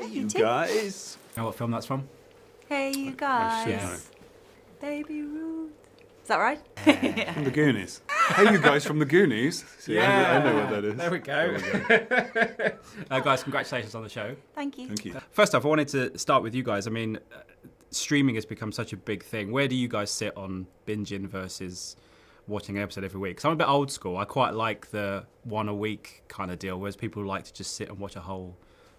you too. guys. You know what film that's from? Hey, you guys. Yeah. Baby Ruth. Is that right? From the Goonies. Hey, you guys from the Goonies. See, I know what that is. There we go. Guys, congratulations on the show. Thank you. Thank you. First off, I wanted to start with you guys. I mean, streaming has become such a big thing. Where do you guys sit on binging versus watching an episode every week? Because I'm a bit old school. I quite like the one a week kind of deal, whereas people like to just sit and watch a whole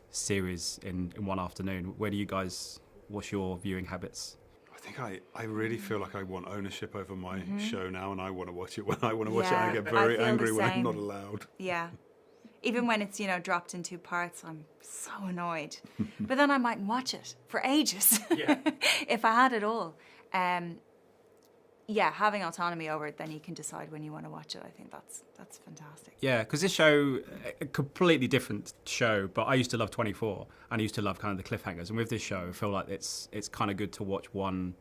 series in one afternoon. Where do you guys, what's your viewing habits? I think I really feel like I want ownership over my show now, and I want to watch it when I want to watch it. And I get very angry when I'm not allowed. Yeah. Even when it's, dropped in 2 parts, I'm so annoyed. But then I mightn't watch it for ages if I had it all. Having autonomy over it, then you can decide when you want to watch it. I think that's fantastic. Yeah, because this show, a completely different show, but I used to love 24, and I used to love kind of the cliffhangers. And with this show, I feel like it's kind of good to watch one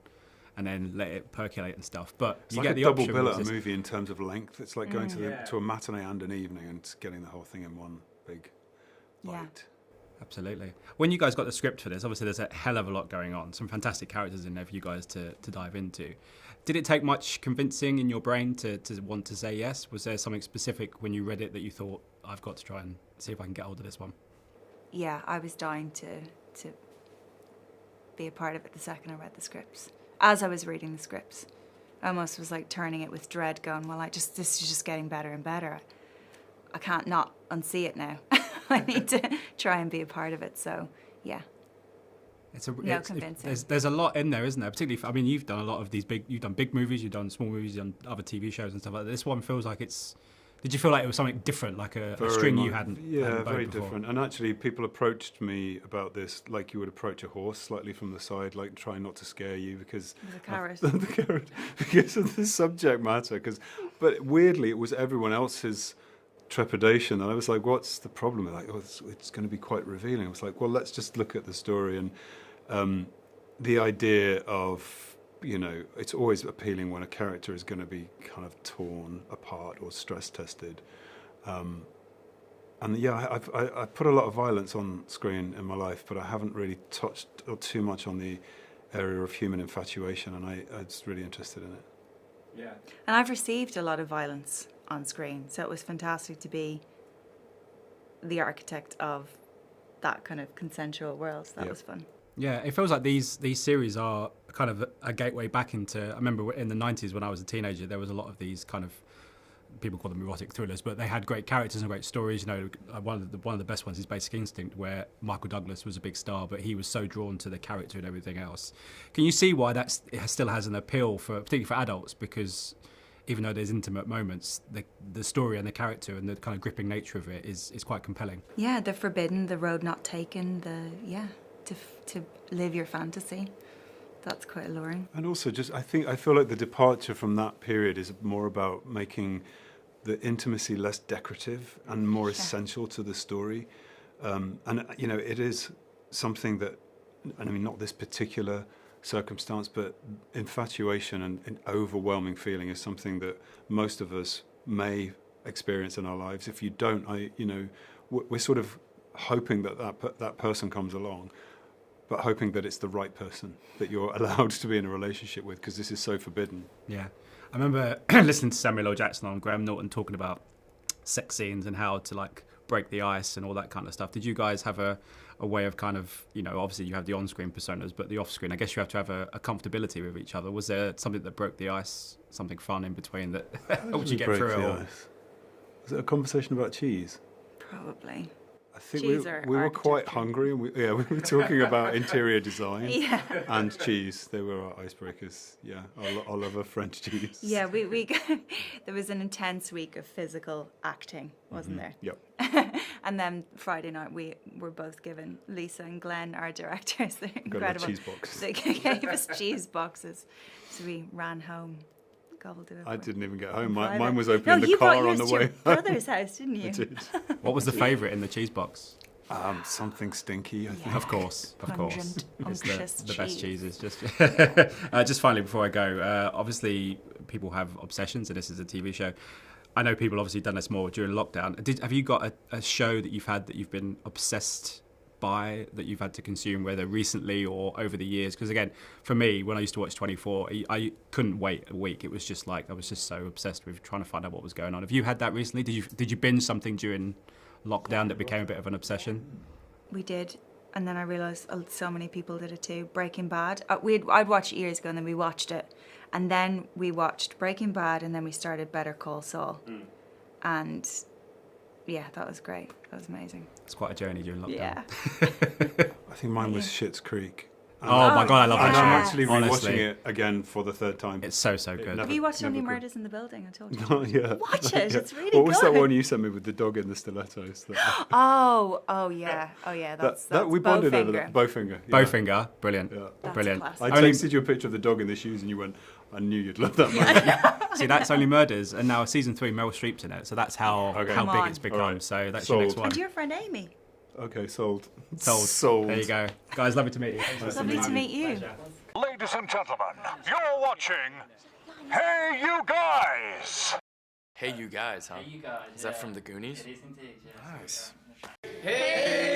and then let it percolate and stuff. But It's you like get a the double option bill with at a this- movie in terms of length. It's like going to a matinee and an evening and getting the whole thing in one big bite. Yeah. Absolutely. When you guys got the script for this, obviously there's a hell of a lot going on. Some fantastic characters in there for you guys to dive into. Did it take much convincing in your brain to want to say yes? Was there something specific when you read it that you thought, I've got to try and see if I can get hold of this one? Yeah, I was dying to be a part of it the second I read the scripts. As I was reading the scripts, I almost was like turning it with dread, going, this is just getting better and better. I can't not unsee it now. I need to try and be a part of it. So, yeah. Convincing. There's a lot in there, isn't there? Particularly, I mean, you've done a lot of these you've done big movies, you've done small movies, you've done other TV shows and stuff like that. This one feels like did you feel like it was something different, like a string you hadn't? Yeah, very before? different. And actually, people approached me about this like you would approach a horse, slightly from the side, like trying not to scare you because The carrot. the carrot, because of the subject matter. But weirdly, it was everyone else's trepidation, and I was like, "What's the problem?" They're like, "Oh, it's going to be quite revealing." I was like, "Well, let's just look at the story and the idea of." It's always appealing when a character is going to be kind of torn apart or stress tested. I've put a lot of violence on screen in my life, but I haven't really touched too much on the area of human infatuation, and I was really interested in it. Yeah. And I've received a lot of violence on screen, so it was fantastic to be the architect of that kind of consensual world. So that was fun. Yeah, it feels like these series are kind of a gateway back into. I remember in the 90s when I was a teenager, there was a lot of these kind of, people call them erotic thrillers, but they had great characters and great stories. One of the best ones is Basic Instinct, where Michael Douglas was a big star, but he was so drawn to the character and everything else. Can you see why it still has an appeal particularly for adults? Because even though there's intimate moments, the story and the character and the kind of gripping nature of it is quite compelling. Yeah, the forbidden, the road not taken, to live your fantasy. That's quite alluring. And also, I feel like the departure from that period is more about making the intimacy less decorative and more essential to the story. It is something that, and I mean, not this particular circumstance, but infatuation and overwhelming feeling is something that most of us may experience in our lives. If you don't, we're sort of hoping that person comes along, but hoping that it's the right person that you're allowed to be in a relationship with, because this is so forbidden. Yeah. I remember listening to Samuel L. Jackson on Graham Norton talking about sex scenes and how to break the ice and all that kind of stuff. Did you guys have a way of kind of, obviously you have the on-screen personas, but the off-screen, I guess you have to have a comfortability with each other. Was there something that broke the ice, something fun in between that helped you get through it all? Was it a conversation about cheese? Probably. I think we were quite hungry, and we were talking about interior design and cheese. They were our icebreakers. Yeah, our love of French cheese. Yeah, we there was an intense week of physical acting, wasn't there? Yep. And then Friday night we were both given, Lisa and Glenn, our directors, they're incredible. Cheese box. They gave us cheese boxes, so we ran home. I didn't even get home. Mine was open in the car on the way. You brought yours to your brother's house, didn't you? I did. What was the favourite in the cheese box? Something stinky, I think. Of course. Pungent, It's the best cheeses. Just, Yeah. just finally before I go, obviously people have obsessions, and this is a TV show. I know people obviously done this more during lockdown. Have you got a show that you've had that you've been obsessed by that you've had to consume, whether recently or over the years? Because again, for me, when I used to watch 24, I couldn't wait a week. It was just like I was just so obsessed with trying to find out what was going on. Have you had that recently? Did you binge something during lockdown that became a bit of an obsession? We did, and then I realised so many people did it too. Breaking Bad. I'd watched it years ago, and then we watched it, and then we watched Breaking Bad, and then we started Better Call Saul, and yeah, that was great. That was amazing. It's quite a journey during lockdown. Yeah. I think mine was Schitt's Creek. Oh my God, I love that And show. I'm actually rewatching Honestly. it again for the third time. It's so good. Have you watched Only never Murders in the Building? I told you. Oh, yeah. Watch it. Yeah. It's really What was that good. one you sent me with the dog in the stilettos? Oh yeah. That's we bonded over Bowfinger. that. Bowfinger. Yeah. Bowfinger, brilliant. Yeah. That's Brilliant. classic. I Only- texted you a picture of the dog in the shoes and you went, I knew you'd love that moment. See, that's Only Murders, and now season 3, Meryl Streep's in it. So that's how Okay. how Come big on. it's become. Alright. So that's Sold. your next one. And your friend Amy. Okay, sold. Sold. There you go, guys. Lovely to meet you. Lovely to meet you. Ladies and gentlemen, you're watching Hey You Guys! Hey, you guys, huh? Hey, you guys. Is that from the Goonies? It is indeed, yeah. Nice. Hey,